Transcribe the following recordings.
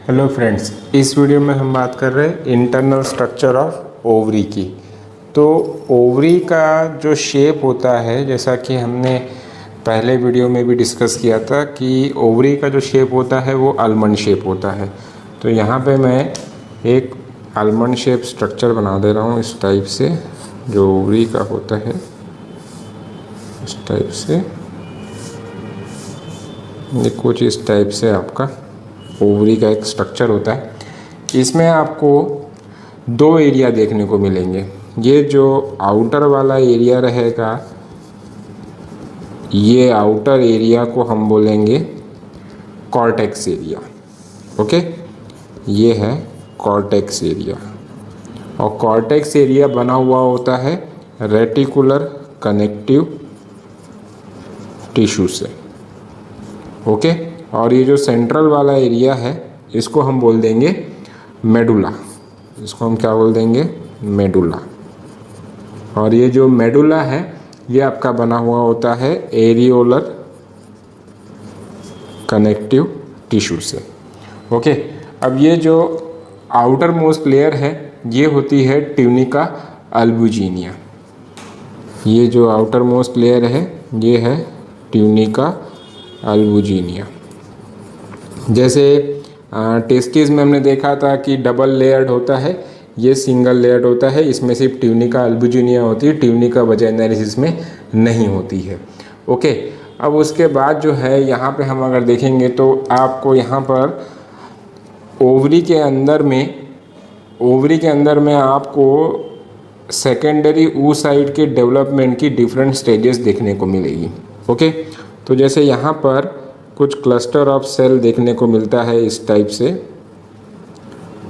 Hello friends, इस video में हम बात कर रहे हैं इंटरनल स्ट्रक्चर ऑफ ओवरी की। तो ओवरी का जो शेप होता है, जैसा कि हमने पहले वीडियो में भी डिस्कस किया था कि ओवरी का जो शेप होता है वो आलमंड शेप होता है। तो यहाँ पे मैं एक आलमंड शेप स्ट्रक्चर बना दे रहा हूँ इस टाइप से, जो ओवरी का होता है इस टाइप से। ये कुछ इस टाइप से आपका ओवरी का एक स्ट्रक्चर होता है। इसमें आपको दो एरिया देखने को मिलेंगे। ये जो आउटर वाला एरिया रहेगा, ये आउटर एरिया को हम बोलेंगे कॉर्टेक्स एरिया। ओके, ये है कॉर्टेक्स एरिया। और कॉर्टेक्स एरिया बना हुआ होता है रेटिकुलर कनेक्टिव टिश्यू से। ओके, और ये जो सेंट्रल वाला एरिया है इसको हम बोल देंगे मेडुला। इसको हम क्या बोल देंगे? मेडुला। और ये जो मेडुला है ये आपका बना हुआ होता है एरियोलर कनेक्टिव टिश्यू से। ओके, अब ये जो आउटर मोस्ट लेयर है ये होती है ट्यूनिका अल्बुजिनिया। ये जो आउटर मोस्ट लेयर है ये है ट्यूनिका अल्बुजिनिया। जैसे टेस्टिस में हमने देखा था कि डबल लेयर्ड होता है, ये सिंगल लेयर्ड होता है। इसमें सिर्फ ट्यूनिका अल्बुजिनिया होती है, ट्यूनिका वजाइनैलिस इसमें नहीं होती है। ओके, अब उसके बाद जो है यहाँ पे हम अगर देखेंगे तो आपको यहाँ पर ओवरी के अंदर में आपको सेकेंडरी oocyte के डेवलपमेंट की डिफरेंट स्टेजेस देखने को मिलेगी। ओके, तो जैसे यहाँ पर कुछ क्लस्टर ऑफ सेल देखने को मिलता है इस टाइप से।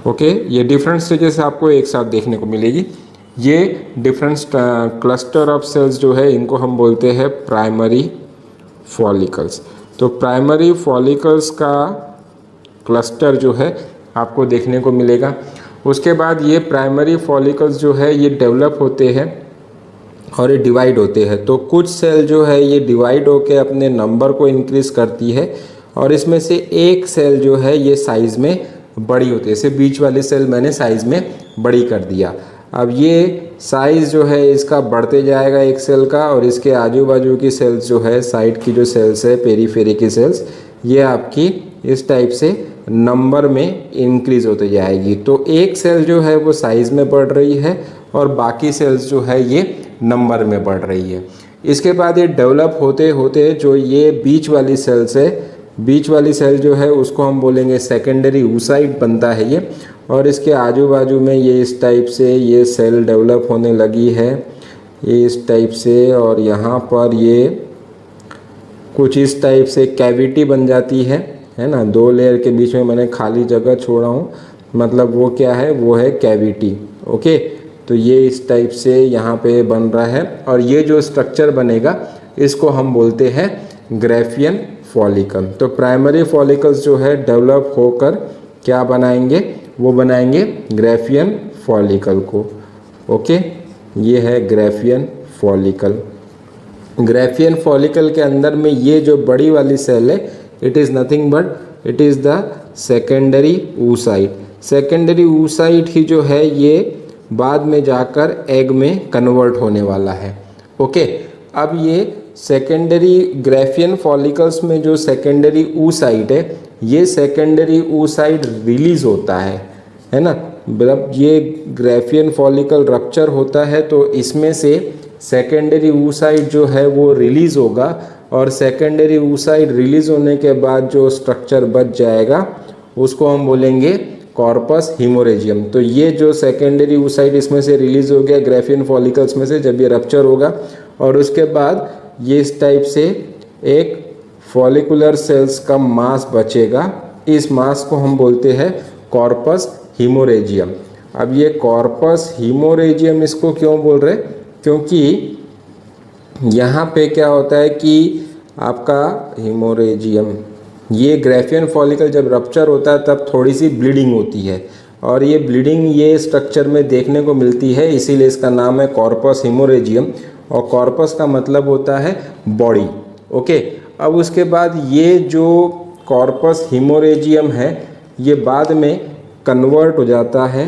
ओके, ये डिफरेंट स्टेजेस आपको एक साथ देखने को मिलेगी। ये डिफरेंट क्लस्टर ऑफ सेल्स जो है इनको हम बोलते हैं प्राइमरी फॉलिकल्स। तो प्राइमरी फॉलिकल्स का क्लस्टर जो है आपको देखने को मिलेगा। उसके बाद ये प्राइमरी फॉलिकल्स जो है ये डेवलप होते हैं और ये डिवाइड होते हैं। तो कुछ सेल जो है ये डिवाइड होके अपने नंबर को इंक्रीज़ करती है और इसमें से एक सेल जो है ये साइज़ में बड़ी होती है। जैसे बीच वाली सेल मैंने साइज़ में बड़ी कर दिया। अब ये साइज़ जो है इसका बढ़ते जाएगा एक सेल का, और इसके आजू बाजू की सेल्स जो है, साइड की जो सेल्स है, पेरीफेरी की सेल्स, ये आपकी इस टाइप से नंबर में इंक्रीज़ होते जाएगी। तो एक सेल जो है वो साइज़ में बढ़ रही है और बाकी सेल्स जो है ये नंबर में बढ़ रही है। इसके बाद ये डेवलप होते होते जो ये बीच वाली सेल्स है, बीच वाली सेल जो है उसको हम बोलेंगे सेकेंडरी oocyte बनता है ये। और इसके आजू बाजू में ये इस टाइप से ये सेल डेवलप होने लगी है, ये इस टाइप से। और यहाँ पर ये कुछ इस टाइप से कैविटी बन जाती है ना। दो लेयर के बीच में मैंने खाली जगह छोड़ा हूँ, मतलब वो क्या है, वो है कैविटी। ओके, तो ये इस टाइप से यहाँ पे बन रहा है। और ये जो स्ट्रक्चर बनेगा इसको हम बोलते हैं ग्राफियन फॉलिकल। तो प्राइमरी फॉलिकल्स जो है डेवलप होकर क्या बनाएंगे, वो बनाएंगे ग्राफियन फॉलिकल को। ओके, ये है ग्राफियन फॉलिकल। ग्राफियन फॉलिकल के अंदर में ये जो बड़ी वाली सेल है, it is nothing but it is the secondary oocyte। Secondary oocyte ही जो है ये बाद में जाकर एग में कन्वर्ट होने वाला है। ओके, अब ये सेकेंडरी ग्राफियन फॉलिकल्स में जो सेकेंडरी oocyte है, ये सेकेंडरी oocyte रिलीज होता है ना। मतलब ये ग्राफियन फॉलिकल रप्चर होता है तो इसमें से सेकेंडरी oocyte जो है वो रिलीज़ होगा, और सेकेंडरी oocyte रिलीज़ होने के बाद जो स्ट्रक्चर बच जाएगा उसको हम बोलेंगे कॉर्पस हीमोरेजियम। तो ये जो सेकेंडरी oocyte इसमें से रिलीज़ हो गया ग्राफियन फॉलिकल्स में से, जब ये रप्चर होगा और उसके बाद ये इस टाइप से एक फॉलिकुलर सेल्स का मास बचेगा, इस मास को हम बोलते हैं कॉर्पस हीमोरेजियम। अब ये कॉर्पस हीमोरेजियम इसको क्यों बोल रहे, क्योंकि यहाँ पे क्या होता है कि आपका हीमोरेजियम, ये ग्राफियन फॉलिकल जब रप्चर होता है तब थोड़ी सी ब्लीडिंग होती है, और ये ब्लीडिंग ये स्ट्रक्चर में देखने को मिलती है, इसीलिए इसका नाम है कॉर्पस हीमोरेजियम। और कॉर्पस का मतलब होता है बॉडी। ओके, अब उसके बाद ये जो कॉर्पस हीमोरेजियम है ये बाद में कन्वर्ट हो जाता है,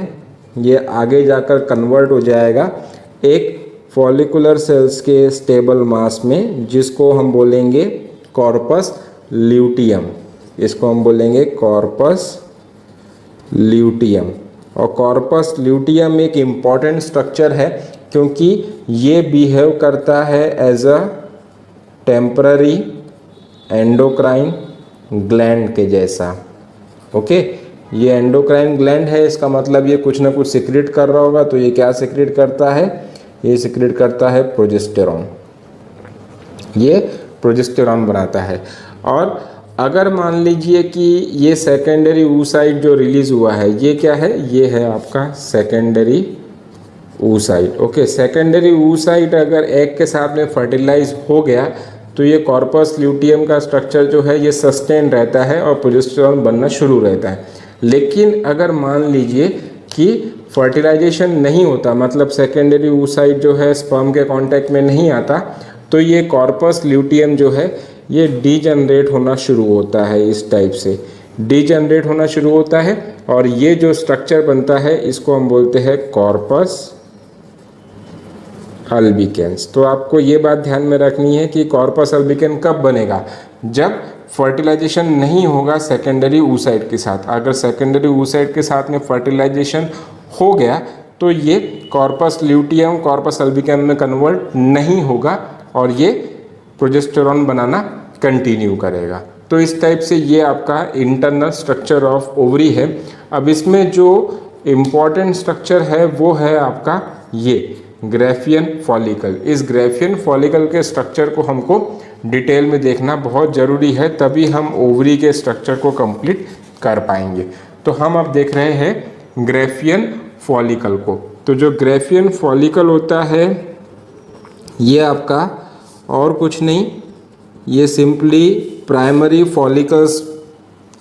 ये आगे जाकर कन्वर्ट हो जाएगा एक फॉलिकुलर सेल्स के स्टेबल मास में, जिसको हम बोलेंगे कॉर्पस ल्यूटियम। इसको हम बोलेंगे कॉर्पस ल्यूटियम। और कॉर्पस ल्यूटियम एक इम्पॉर्टेंट स्ट्रक्चर है क्योंकि ये बिहेव करता है as a temporary endocrine gland के जैसा। ओके, ये एंडोक्राइन ग्लैंड है, इसका मतलब ये कुछ ना कुछ सिक्रेट कर रहा होगा। तो ये क्या सिक्रेट करता है? ये सिक्रेट करता है प्रोजेस्टेरॉन। ये प्रोजेस्टेरॉन बनाता है। और अगर मान लीजिए कि ये सेकेंडरी oocyte जो रिलीज हुआ है, ये क्या है? ये है आपका secondary oocyte। Okay, secondary oocyte अगर एग के साथ में फर्टिलाइज हो गया तो ये कॉर्पस ल्यूटियम का स्ट्रक्चर जो है ये सस्टेन रहता है और प्रोजेस्टेरॉन बनना शुरू रहता है। लेकिन अगर मान लीजिए कि फर्टिलाइजेशन नहीं होता, मतलब सेकेंडरी oocyte जो है स्पर्म के कांटेक्ट में नहीं आता, तो ये कॉर्पस ल्यूटियम जो है ये डीजनरेट होना शुरू होता है। इस टाइप से डीजनरेट होना शुरू होता है और ये जो स्ट्रक्चर बनता है इसको हम बोलते हैं कॉर्पस अल्बिकेंस। तो आपको ये बात ध्यान में रखनी है कि कॉर्पस अल्बिकेन कब बनेगा? जब फर्टिलाइजेशन नहीं होगा सेकेंडरी oocyte के साथ। अगर सेकेंडरी oocyte के साथ में फर्टिलाइजेशन हो गया तो ये कॉर्पस ल्यूटियम कॉर्पस अल्बिकेन में कन्वर्ट नहीं होगा और ये प्रोजेस्टेरॉन बनाना कंटिन्यू करेगा। तो इस टाइप से ये आपका इंटरनल स्ट्रक्चर ऑफ ओवरी है। अब इसमें जो इम्पॉर्टेंट स्ट्रक्चर है वो है आपका ये ग्राफियन फॉलिकल। इस ग्राफियन फॉलिकल के स्ट्रक्चर को हमको डिटेल में देखना बहुत ज़रूरी है, तभी हम ओवरी के स्ट्रक्चर को कंप्लीट कर पाएंगे। तो हम अब देख रहे हैं ग्राफियन फॉलिकल को। तो जो ग्राफियन फॉलिकल होता है ये आपका और कुछ नहीं, ये सिंपली प्राइमरी फॉलिकल्स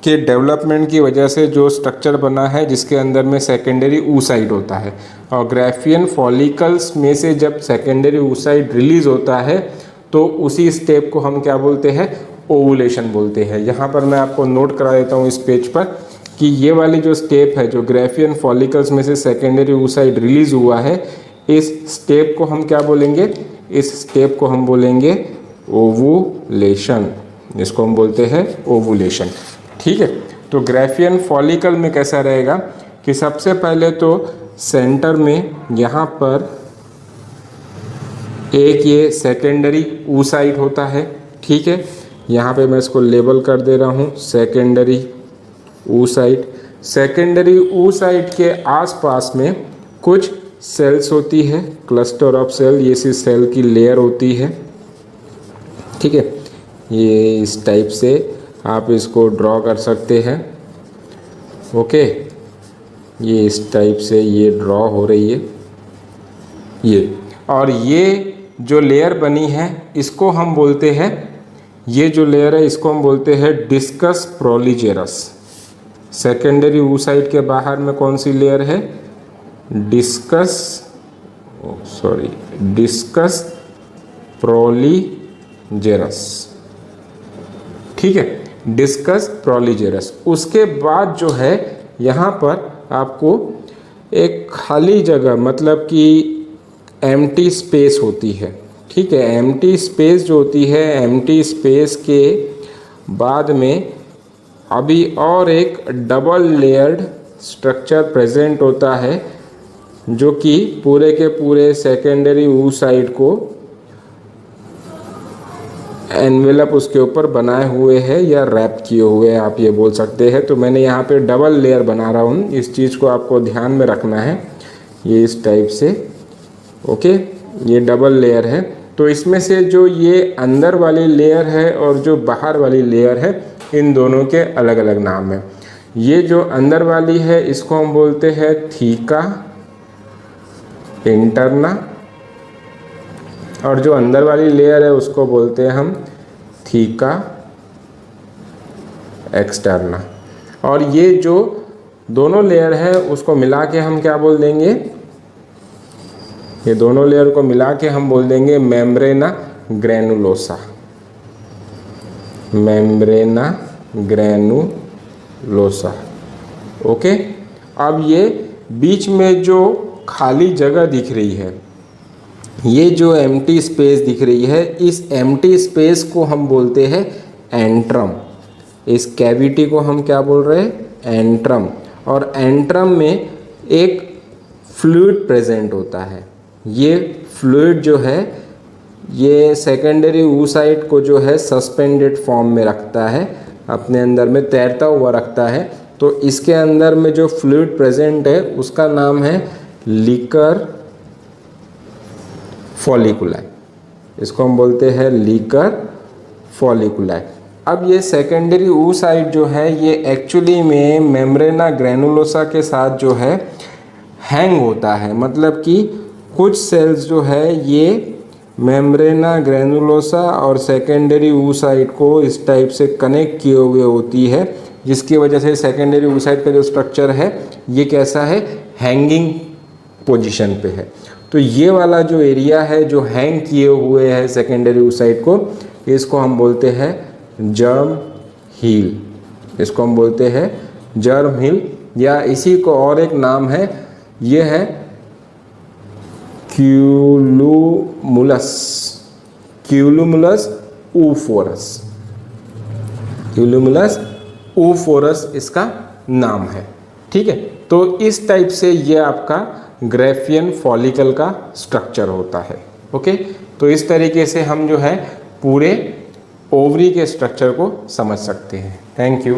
के डेवलपमेंट की वजह से जो स्ट्रक्चर बना है जिसके अंदर में सेकेंडरी oocyte होता है। और ग्राफियन फॉलिकल्स में से जब सेकेंडरी oocyte रिलीज होता है तो उसी स्टेप को हम क्या बोलते हैं? ओवुलेशन बोलते हैं। यहाँ पर मैं आपको नोट करा देता हूँ इस पेज पर कि ये वाली जो स्टेप है, जो ग्राफियन फॉलिकल्स में से सेकेंडरी oocyte रिलीज हुआ है, इस स्टेप को हम क्या बोलेंगे? इस स्टेप को हम बोलेंगे ओवुलेशन। इसको हम बोलते हैं ओवुलेशन। ठीक है, तो ग्राफियन फॉलिकल में कैसा रहेगा कि सबसे पहले तो सेंटर में यहाँ पर एक ये सेकेंडरी oocyte होता है। ठीक है, यहाँ पे मैं इसको लेबल कर दे रहा हूँ सेकेंडरी oocyte। सेकेंडरी oocyte के आसपास में कुछ सेल्स होती है, क्लस्टर ऑफ सेल, ये सी सेल की लेयर होती है। ठीक है, ये इस टाइप से आप इसको ड्रॉ कर सकते हैं। ओके, ये इस टाइप से ये ड्रॉ हो रही है ये। और ये जो लेयर बनी है इसको हम बोलते हैं, ये जो लेयर है इसको हम बोलते हैं डिस्कस प्रोलीजेरस। सेकेंडरी oocyte के बाहर में कौन सी लेयर है? डिस्कस प्रोलीजेरस। ठीक है, डिस्कस प्रोलीजेरस। उसके बाद जो है यहाँ पर आपको एक खाली जगह, मतलब कि एम्प्टी स्पेस होती है। ठीक है, एम्प्टी स्पेस जो होती है, एम्प्टी स्पेस के बाद में अभी और एक डबल लेयर्ड स्ट्रक्चर प्रेजेंट होता है जो कि पूरे के पूरे सेकेंडरी oocyte को एनवेलप उसके ऊपर बनाए हुए है या रैप किए हुए हैं, आप ये बोल सकते हैं। तो मैंने यहाँ पे डबल लेयर बना रहा हूँ, इस चीज़ को आपको ध्यान में रखना है। ये इस टाइप से, ओके, ये डबल लेयर है। तो इसमें से जो ये अंदर वाली लेयर है और जो बाहर वाली लेयर है, इन दोनों के अलग अलग नाम हैं। ये जो अंदर वाली है इसको हम बोलते हैं थीका इंटरना, और जो अंदर वाली लेयर है उसको बोलते हैं हम थीका एक्सटर्ना। और ये जो दोनों लेयर है उसको मिला के हम क्या बोल देंगे? ये दोनों लेयर को मिला के हम बोल देंगे मेम्ब्रेना ग्रैनुलोसा। मेम्ब्रेना ग्रैनुलोसा। ओके, अब ये बीच में जो खाली जगह दिख रही है, ये जो एम्प्टी स्पेस दिख रही है, इस एम्प्टी स्पेस को हम बोलते हैं एंट्रम। इस कैविटी को हम क्या बोल रहे हैं? एंट्रम। और एंट्रम में एक फ्लूइड प्रेजेंट होता है। ये फ्लूइड जो है ये सेकेंडरी oocyte को जो है सस्पेंडेड फॉर्म में रखता है, अपने अंदर में तैरता हुआ रखता है। तो इसके अंदर में जो फ्लूइड प्रेजेंट है उसका नाम है लीकर फॉलिकुलाई। इसको हम बोलते हैं लीकर फॉलिकुलाई। अब ये सेकेंडरी oocyte जो है ये एक्चुअली में मेम्ब्रेना ग्रैनुलोसा के साथ जो है हैंग होता है। मतलब कि कुछ सेल्स जो है ये मेम्ब्रेना ग्रैनुलोसा और सेकेंडरी oocyte को इस टाइप से कनेक्ट किए हुए होती है, जिसकी वजह से सेकेंडरी oocyte का जो स्ट्रक्चर है ये कैसा है? हैंगिंग पोजीशन पे है। तो ये वाला जो एरिया है जो हैंग किए हुए है सेकेंडरी oocyte को, इसको हम बोलते हैं जर्म हील। इसको हम बोलते हैं जर्म हील, या इसी को और एक नाम है, ये है क्यूलुमुलस, क्यूलुमुलस oophorus, क्यूलुमुलस oophorus इसका नाम है। ठीक है, तो इस टाइप से ये आपका ग्राफियन फॉलिकल का स्ट्रक्चर होता है। ओके, तो इस तरीके से हम जो है पूरे ओवरी के स्ट्रक्चर को समझ सकते हैं। Thank you.